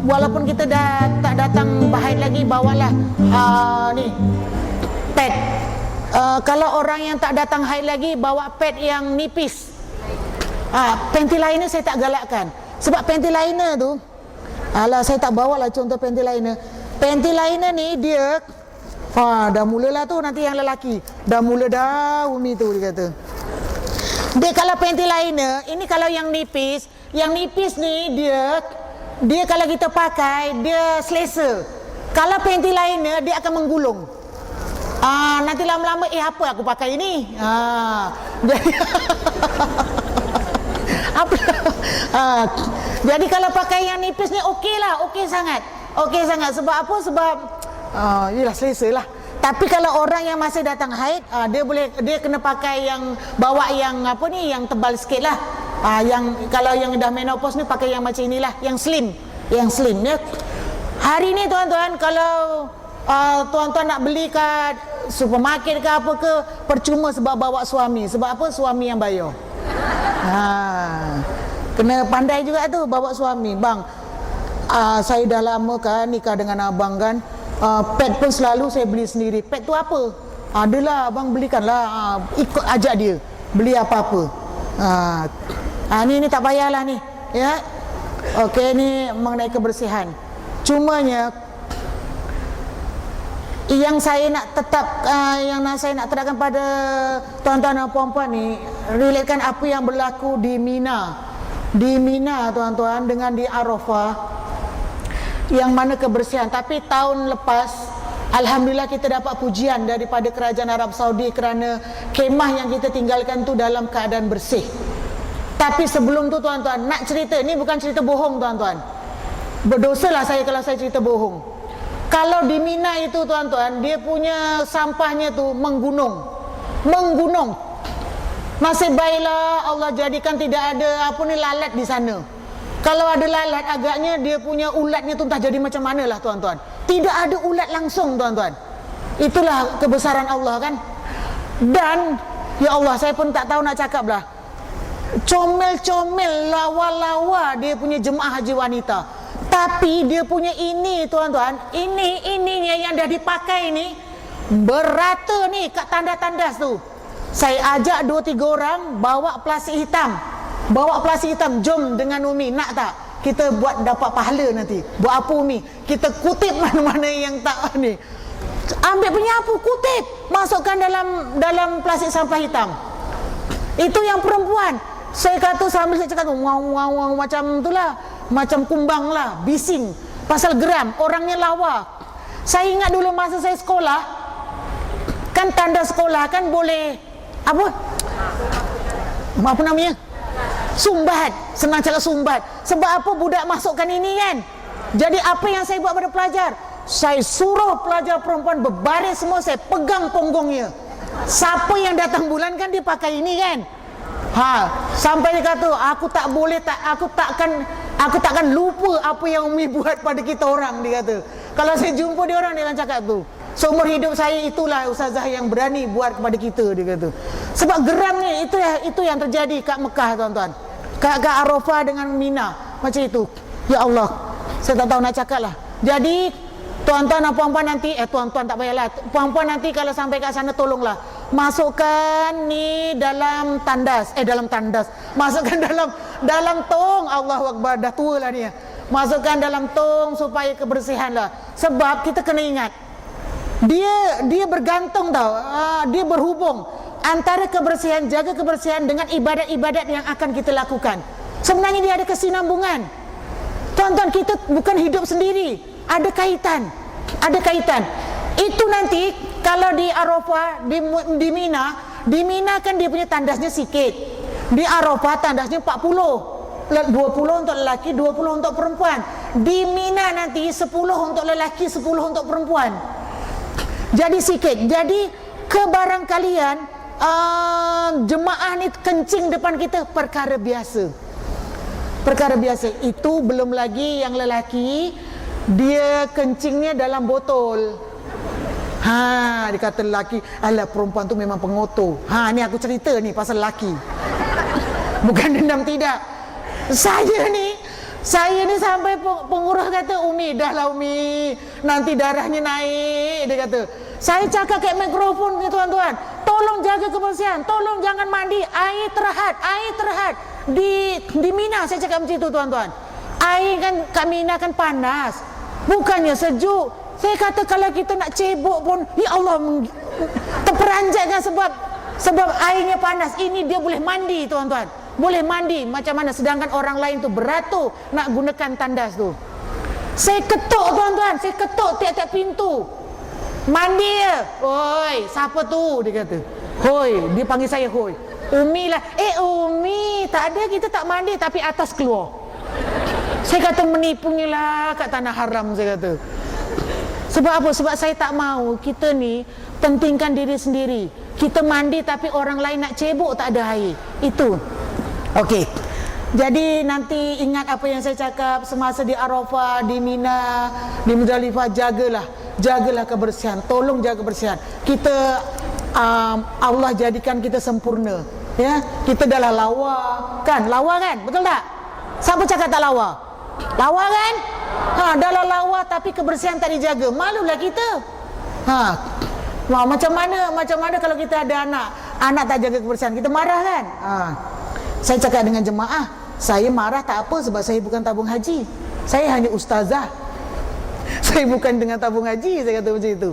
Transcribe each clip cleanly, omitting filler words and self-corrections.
walaupun kita dah tak datang haid lagi, bawalah ni pad. Kalau orang yang tak datang haid lagi, bawa pad yang nipis. Panty liner saya tak galakkan, sebab panty liner tu, saya tak bawalah contoh panty liner. Panty liner ni dia dah mulalah tu nanti yang lelaki. Dah mula dah Umi tu dia kata. Dia kalau panty liner, ini kalau yang nipis ni dia kalau kita pakai dia selesa. Kalau panty liner dia akan menggulung. Nanti lama-lama apa aku pakai ini? Jadi jadi kalau pakai yang nipis ni okey sangat. Sebab apa? Sebab yelah selesa lah. Tapi kalau orang yang masih datang haid, dia kena pakai yang bawa yang yang tebal sikit lah. Yang kalau yang dah menopause ni pakai yang macam inilah, yang slim ya. Hari ni tuan-tuan, kalau tuan-tuan nak beli kat supermarket ke apa ke, percuma sebab bawa suami. Sebab apa? Suami yang bayar. Kena pandai juga tu bawa suami. Bang, saya dah lama kan nikah dengan abang kan, pad pun selalu saya beli sendiri. Pad tu apa? Adalah abang belikanlah, ikut ajak dia beli apa-apa. Ni tak payahlah ni ya. Okey, ni mengenai kebersihan. Cumanya yang saya nak terapkan pada tuan-tuan dan puan-puan ni, relatekan apa yang berlaku di Mina. Di Mina tuan-tuan dengan di Arafah, yang mana kebersihan. Tapi tahun lepas alhamdulillah kita dapat pujian daripada kerajaan Arab Saudi kerana kemah yang kita tinggalkan tu dalam keadaan bersih. Tapi sebelum tu tuan-tuan, nak cerita, ni bukan cerita bohong tuan-tuan. Berdosalah saya kalau saya cerita bohong. Kalau di Mina itu tuan-tuan, dia punya sampahnya tu menggunung. Nasib baiklah Allah jadikan tidak ada lalat di sana. Kalau ada lalat, agaknya dia punya ulatnya tu entah jadi macam manalah tuan-tuan. Tidak ada ulat langsung tuan-tuan. Itulah kebesaran Allah kan. Dan ya Allah, saya pun tak tahu nak cakap lah, comel-comel, lawa-lawa dia punya jemaah haji wanita. Tapi dia punya ini tuan-tuan, ininya yang dah dipakai ni berata ni kat tandas-tandas tu. Saya ajak 2-3 orang bawa plastik hitam. Jom dengan Umi, nak tak kita buat dapat pahala nanti? Buat apa Umi? Kita kutip mana-mana yang tak ni. Ambil penyapu, kutip, masukkan dalam plastik sampah hitam. Itu yang perempuan. Saya kata sambil saya cakap wow macam itulah, macam kumbang lah, bising pasal geram, orangnya lawa. Saya ingat dulu masa saya sekolah, kan tanda sekolah kan boleh apa namanya, sumbat. Senang cakap sumbat. Sebab apa? Budak masukkan ini kan. Jadi apa yang saya buat pada pelajar, saya suruh pelajar perempuan berbaris semua, saya pegang punggungnya. Siapa yang datang bulan kan dia pakai ini kan. Sampai dia kata, aku takkan lupa apa yang Umi buat pada kita orang, dia kata. Kalau saya jumpa dia orang, dia akan cakap tu, seumur hidup saya itulah ustazah yang berani buat kepada kita, dia kata. Sebab geram ni, itu yang terjadi kat Mekah tuan-tuan, kat Arafah dengan Mina macam itu. Ya Allah, saya tak tahu nak cakap lah. Jadi tuan-tuan dan puan-puan nanti, tuan-tuan tak payahlah, puan-puan nanti kalau sampai kat sana tolonglah masukkan ni dalam tandas, masukkan dalam tong. Allahu Akbar, dah tua lah ni. Masukkan dalam tong supaya kebersihan lah. Sebab kita kena ingat, dia bergantung tau, dia berhubung antara kebersihan, jaga kebersihan dengan ibadat-ibadat yang akan kita lakukan. Sebenarnya dia ada kesinambungan tuan-tuan. Kita bukan hidup sendiri, ada kaitan. Itu nanti kalau di Arafah, di Mina kan dia punya tandasnya sikit. Di Arafah tandasnya 40, 20 untuk lelaki, 20 untuk perempuan. Di Mina nanti 10 untuk lelaki, 10 untuk perempuan. Jadi sikit. Jadi kebarangkalian jemaah ni kencing depan kita perkara biasa. Itu belum lagi yang lelaki, dia kencingnya dalam botol. Dia kata lelaki, alah perempuan tu memang pengotor. Ni aku cerita ni pasal lelaki. Bukan dendam, tidak. Saya ni Saya ni sampai pengurus kata, Umi, dah lah Umi, nanti darahnya naik, dia kata. Saya cakap kat mikrofon ni tuan-tuan, tolong jaga kebersihan, tolong jangan mandi, air terhad. Di Mina saya cakap macam itu tuan-tuan. Air kan kat Mina kan panas, bukannya sejuk. Saya kata kalau kita nak cebok pun, ya Allah, terperanjat kan sebab airnya panas. Ini dia boleh mandi tuan-tuan, boleh mandi macam mana, sedangkan orang lain tu beratur nak gunakan tandas tu. Saya ketuk tuan-tuan, saya ketuk tiap-tiap pintu. Mandi ya? Oi, siapa tu? Dia kata. Hoi, dia panggil saya Hoi. Umi lah. Umi, tak ada, kita tak mandi, tapi atas keluar. Saya kata menipunya lah kat tanah haram, saya kata. Sebab apa? Sebab saya tak mahu kita ni pentingkan diri sendiri. Kita mandi tapi orang lain nak cebok tak ada air. Itu. Okey. Jadi nanti ingat apa yang saya cakap semasa di Arafah, di Mina, di Muzdalifah, jagalah kebersihan. Tolong jaga kebersihan. Kita Allah jadikan kita sempurna. Ya, kita dah lawa kan? Lawa kan? Betul tak? Siapa cakap tak lawa? Lawa kan? Dah lawa tapi kebersihan tak dijaga. Malulah kita. Wah, macam mana kalau kita ada anak tak jaga kebersihan, kita marah kan? Saya cakap dengan jemaah, saya marah tak apa sebab saya bukan tabung haji. Saya hanya ustazah. Saya bukan dengan tabung haji, saya kata macam itu.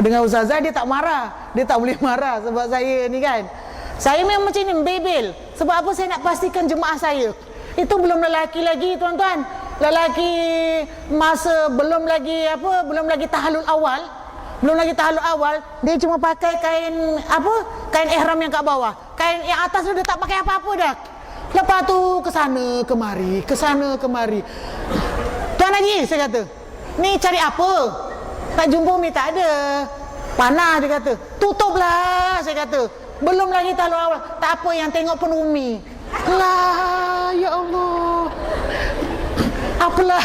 Dengan ustazah dia tak marah, dia tak boleh marah sebab saya ni kan. Saya memang macam ni, membebel. Sebab apa? Saya nak pastikan jemaah saya itu belum lelaki lagi tuan-tuan. Lelaki masa belum lagi tahallul awal. Belum lagi tahallul awal, dia cuma pakai kain kain ihram yang kat bawah. Kain yang atas tu dia tak pakai apa-apa dah. Lepas tu ke sana kemari. Tuan Haji, saya kata, ni cari apa? Tak jumpa Umi, tak ada. Panas, dia kata. Tutuplah, saya kata. Belum lagi tahallul awal. Tak apa, yang tengok pun Umi. Lah, ya Allah. Apalah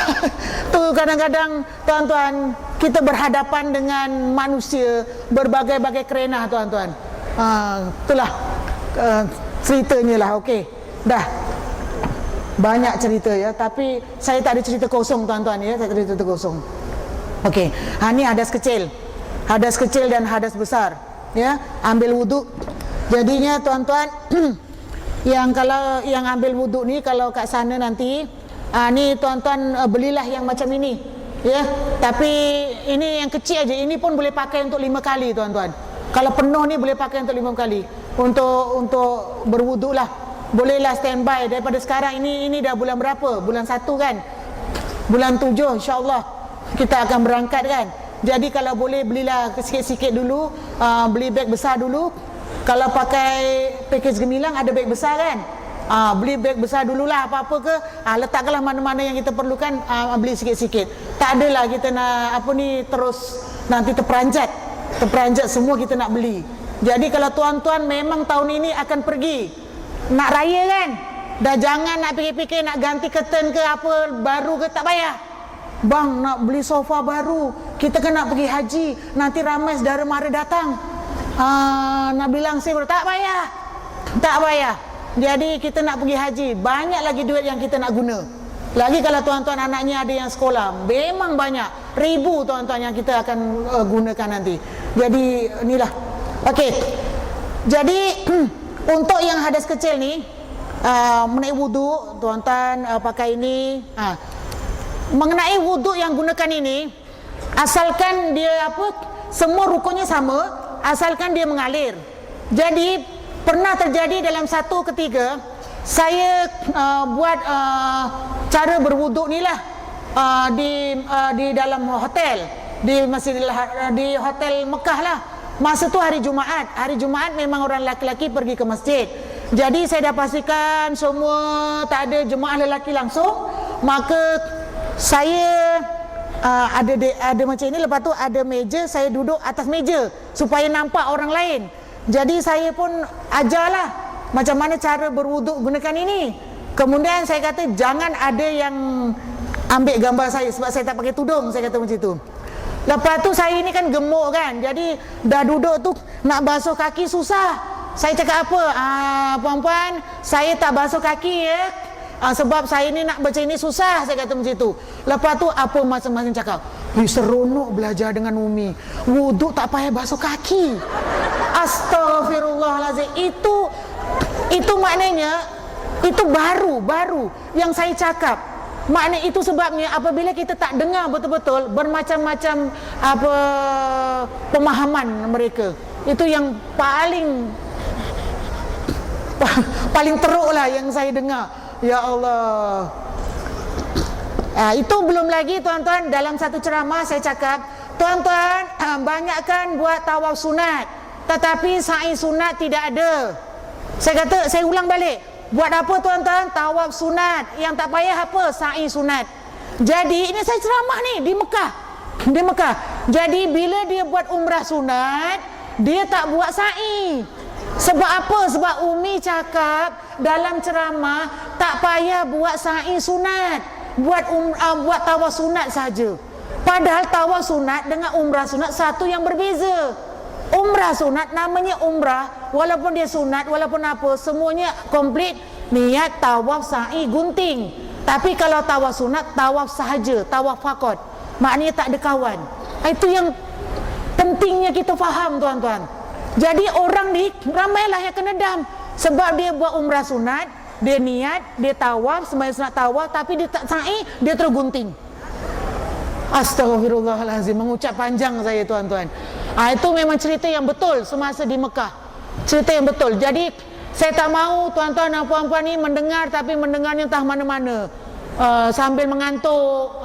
tu, kadang-kadang tuan-tuan kita berhadapan dengan manusia berbagai-bagai kerenah tuan-tuan. Itulah ceritanya lah. Okey, dah banyak cerita ya, tapi saya tak ada cerita kosong tuan-tuan ya, saya tak ada cerita kosong. Okey, ni hadas kecil dan hadas besar ya. Ambil wuduk. Jadinya tuan-tuan kalau yang ambil wuduk ni, kalau kat sana nanti ni tuan-tuan belilah yang macam ini ya, tapi ini yang kecil aja. Ini pun boleh pakai untuk 5 kali tuan-tuan. Kalau penuh ni boleh pakai untuk 5 kali untuk berwuduk lah. Bolehlah standby daripada sekarang. Ini dah bulan berapa? Bulan 1 kan? Bulan 7 insya-Allah kita akan berangkat kan. Jadi kalau boleh belilah sikit-sikit dulu, beli beg besar dulu. Kalau pakai pakej gemilang ada beg besar kan? Beli beg besar dululah, apa-apa ke letakkanlah mana-mana yang kita perlukan, beli sikit-sikit. Tak adalah kita nak terus nanti terperanjat semua kita nak beli. Jadi kalau tuan-tuan memang tahun ini akan pergi nak raya kan, dah jangan nak fikir-fikir nak ganti curtain ke apa baru ke, tak payah. Bang, nak beli sofa baru, kita kan nak pergi haji, nanti ramai saudara mara datang, nak bilang baru, tak payah. Jadi kita nak pergi haji, banyak lagi duit yang kita nak guna. Lagi kalau tuan-tuan anaknya ada yang sekolah, memang banyak, ribu tuan-tuan yang kita akan gunakan nanti. Jadi inilah. Okey. Jadi untuk yang hadas kecil ni, mengenai wuduk, tuan-tuan pakai ini. Mengenai wuduk yang gunakan ini, asalkan dia semua rukunnya sama, asalkan dia mengalir. Jadi pernah terjadi dalam satu ketiga saya buat cara berwuduk ni lah di dalam hotel, di hotel Mekah lah. Masa tu hari Jumaat memang orang lelaki pergi ke masjid. Jadi saya dah pastikan semua tak ada jemaah lelaki langsung, maka saya ada macam ini. Lepas tu ada meja, saya duduk atas meja supaya nampak orang lain. Jadi saya pun ajarlah macam mana cara berwuduk gunakan ini. Kemudian saya kata jangan ada yang ambil gambar saya sebab saya tak pakai tudung, saya kata macam itu. Lepas tu saya ni kan gemuk kan, jadi dah duduk tu nak basuh kaki susah. Saya cakap apa? Puan-puan, saya tak basuh kaki ya. sebab saya ni nak baca ini susah, saya kata macam itu. Lepas tu apa masing-masing cakap, seronok belajar dengan Umi, wuduk tak payah basuh kaki. Astaghfirullahalazim. Itu maknanya itu baru yang saya cakap. Maknanya itu sebabnya apabila kita tak dengar betul-betul bermacam-macam apa pemahaman mereka, itu yang paling teruk lah yang saya dengar. Ya Allah. Itu belum lagi tuan-tuan, dalam satu ceramah saya cakap, tuan-tuan banyakkan buat tawaf sunat, tetapi sa'i sunat tidak ada. Saya ulang balik. Buat apa tuan-tuan tawaf sunat, yang tak payah apa sa'i sunat. Jadi ini saya ceramah ni di Mekah. Jadi bila dia buat umrah sunat, dia tak buat sa'i. Sebab apa? Sebab Umi cakap dalam ceramah tak payah buat sa'i sunat, buat tawaf sunat saja. Padahal tawaf sunat dengan umrah sunat satu yang berbeza. Umrah sunat namanya umrah, walaupun dia sunat, walaupun apa, semuanya komplit niat tawaf sa'i gunting. Tapi kalau tawaf sunat, tawaf sahaja, tawaf faqat, maknanya tak ada kawan. Itu yang pentingnya kita faham tuan-tuan. Jadi orang ni ramailah yang kena dam, sebab dia buat umrah sunat, dia niat, dia tawaf, sembahyang sunat tawaf, tapi dia tak sa'i, dia terus gunting. Astaghfirullahalazim, mengucap panjang saya tuan-tuan. Itu memang cerita yang betul semasa di Mekah. Cerita yang betul. Jadi saya tak mahu tuan-tuan dan puan-puan ni mendengar, tapi mendengarnya entah mana-mana, sambil mengantuk.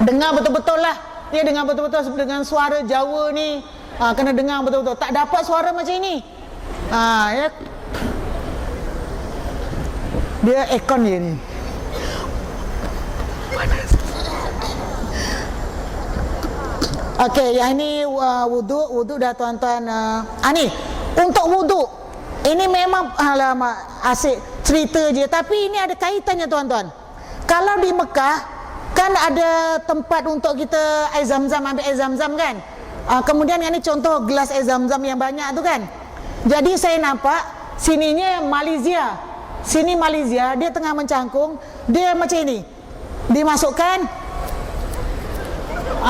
Dengar betul-betul lah. Dia dengar betul-betul dengan suara Jawa ni. Kena dengar betul-betul. Tak dapat suara macam ini. Dia aircon dia ni. Okey, yang ini wuduk dah tuan-tuan. Ni untuk wuduk. Ini memang alamak asyik cerita je, tapi ini ada kaitannya tuan-tuan. Kalau di Mekah kan ada tempat untuk kita air zam-zam, ambil air zam-zam kan. Kemudian yang ni contoh gelas air zam-zam yang banyak tu kan. Jadi saya nampak sininya Malaysia. Sini Malaysia, dia tengah mencangkung, dia macam ini. Dimasukkan.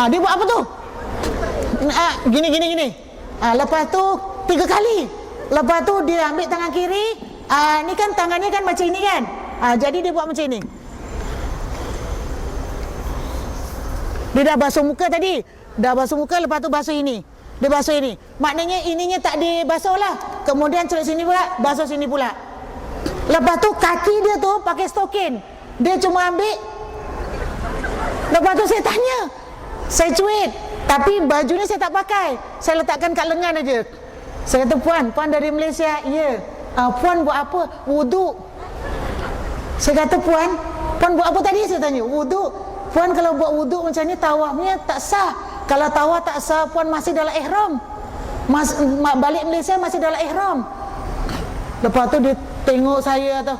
Dia buat apa tu? Gini. Lepas tu 3 kali. Lepas tu dia ambil tangan kiri. Ni kan tangannya kan macam ini kan. Jadi dia buat macam ini. Dia dah basuh muka tadi. Dah basuh muka, lepas tu basuh ini. Dia basuh ini. Maknanya ininya tak dibasuh lah. Kemudian celup sini pula, basuh sini pula. Lepas tu kaki dia tu pakai stokin. Dia cuma ambil. Lepas tu saya tanya, saya cuit, tapi baju ni saya tak pakai, saya letakkan kat lengan aja. Saya kata, puan dari Malaysia? Ya. Puan buat apa? Wuduk. Saya kata, puan buat apa tadi? Saya tanya, wuduk. Puan kalau buat wuduk macam ni, tawafnya tak sah. Kalau tawaf tak sah, puan masih dalam ihram. Balik Malaysia masih dalam ihram. Lepas tu dia tengok saya atau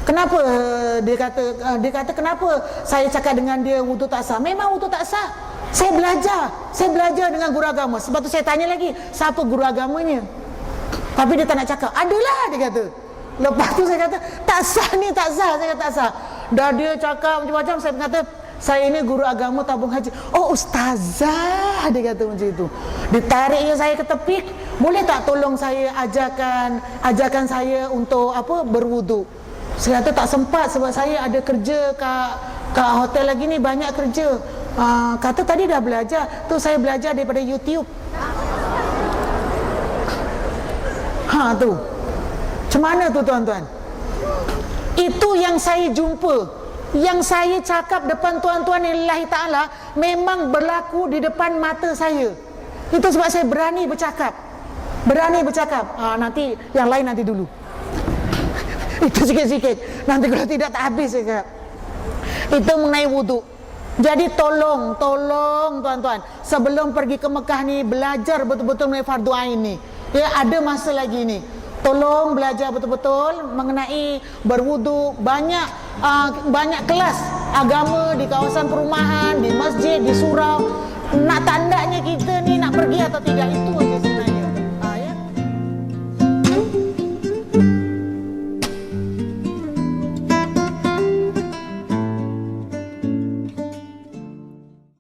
kenapa dia kata kenapa saya cakap dengan dia wuduk tak sah. Memang wuduk tak sah. Saya belajar dengan guru agama. Sebab tu saya tanya lagi, siapa guru agamanya? Tapi dia tak nak cakap. Adalah, dia kata. Lepas tu saya kata, tak sah ni, tak sah. Saya kata tak sah. Dah dia cakap macam-macam, saya kata, saya ini guru agama tabung haji. Oh, ustazah, dia kata macam itu. Ditariknya saya ke tepi, boleh tak tolong saya ajarkan saya untuk apa, berwuduk. Saya kata tak sempat sebab saya ada kerja kat hotel lagi ni, banyak kerja. Kata tadi dah belajar. Tu saya belajar daripada YouTube. Tu. Macam mana tu tuan-tuan? Itu yang saya jumpa. Yang saya cakap depan tuan-tuan lillahi ta'ala memang berlaku di depan mata saya. Itu sebab saya berani bercakap. Nanti yang lain nanti dulu. Itu sikit-sikit. Nanti kalau tidak tak habis saya kata. Itu mengenai wuduk. Jadi tolong tuan-tuan, sebelum pergi ke Mekah ni, belajar betul-betul mengenai fardu ain ni. Ya, ada masa lagi ni. Tolong belajar betul-betul mengenai berwuduk. Banyak kelas agama di kawasan perumahan, di masjid, di surau. Nak tandanya kita ni nak pergi atau tidak, itu